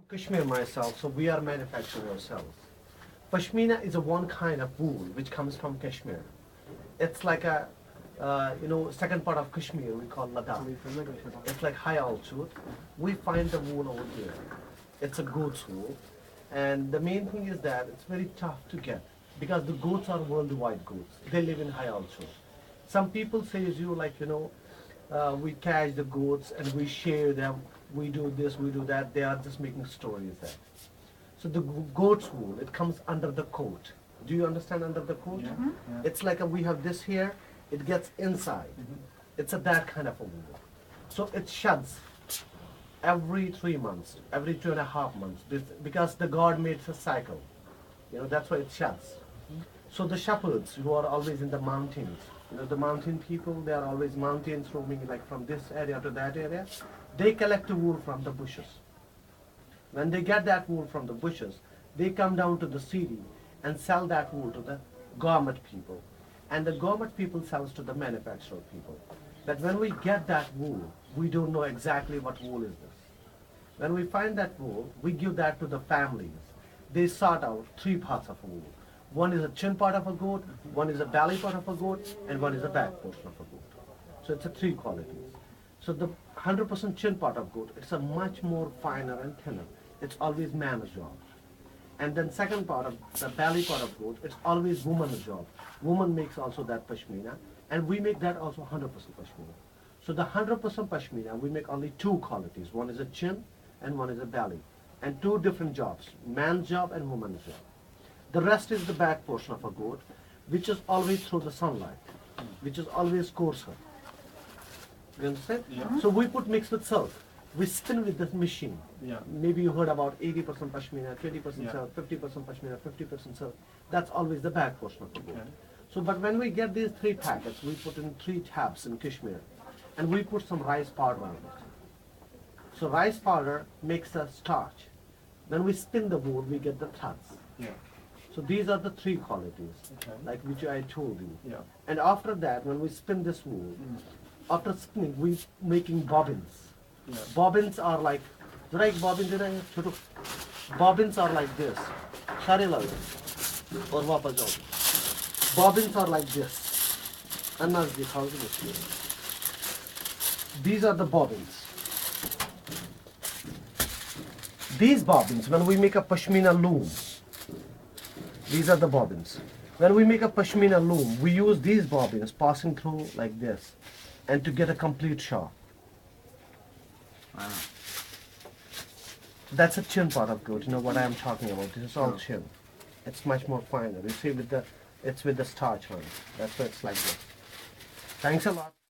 Kashmir myself, so we are manufacturing ourselves. Pashmina is a one kind of wool which comes from Kashmir. It's like a, second part of Kashmir we call Ladakh. It's like high altitude. We find the wool over here. It's a goat's wool. And the main thing is that it's very tough to get because the goats are worldwide goats. They live in high altitude. Some people say we catch the goats and we shave them, we do this, we do that. They are just making stories there. So the goat's wool, it comes under the coat. Do you understand under the coat? Yeah. Yeah. It's like we have this here, it gets inside. It's that kind of a wool. So it sheds every 3 months, every 2.5 months, because the God made a cycle. That's why it sheds. So the shepherds who are always in the mountains, the mountain people, they are always mountains roaming like from this area to that area. They collect the wool from the bushes. When they get that wool from the bushes, they come down to the city and sell that wool to the government people. And the government people sells to the manufacturer people. But when we get that wool, we don't know exactly what wool is this. When we find that wool, we give that to the families. They sort out 3 parts of wool. One is a chin part of a goat, one is a belly part of a goat, and one is a back portion of a goat. So it's a 3 qualities. So the 100% chin part of goat, it's a much more finer and thinner. It's always man's job. And then second part of the belly part of goat, it's always woman's job. Woman makes also that pashmina, and we make that also 100% pashmina. So the 100% pashmina, we make only 2 qualities. One is a chin and one is a belly. And 2 different jobs, man's job and woman's job. The rest is the back portion of a goat, which is always through the sunlight, which is always coarser. You understand? Yeah. So we put mixed with silk. We spin with this machine. Yeah. Maybe you heard about 80% pashmina, 20% Yeah. silk, 50% pashmina, 50% silk. That's always the back portion of the goat. Okay. So, but when we get these 3 packets, we put in 3 tabs in Kashmir, and we put some rice powder on it. So rice powder makes a starch. When we spin the wool, we get the threads. Yeah. So these are the 3 qualities, Okay. like which I told you. Yeah. And after that, when we spin this wool, after spinning, we making bobbins. Yeah. Bobbins are like, right? Bobbins Bobbins are like this. Sare lal or वापस जाओ. Bobbins are like this. अन्ना दिखाओ तो मुझे. These are the bobbins. These bobbins, when we make a pashmina loom, these are the bobbins. When we make a pashmina loom, we use these bobbins passing through like this, and to get a complete shawl. Wow. That's a chin part of goat. You know what I'm talking about? This is all chin. It's much more finer. You see, it's with the starch on it. That's why it's like this. Thanks a lot.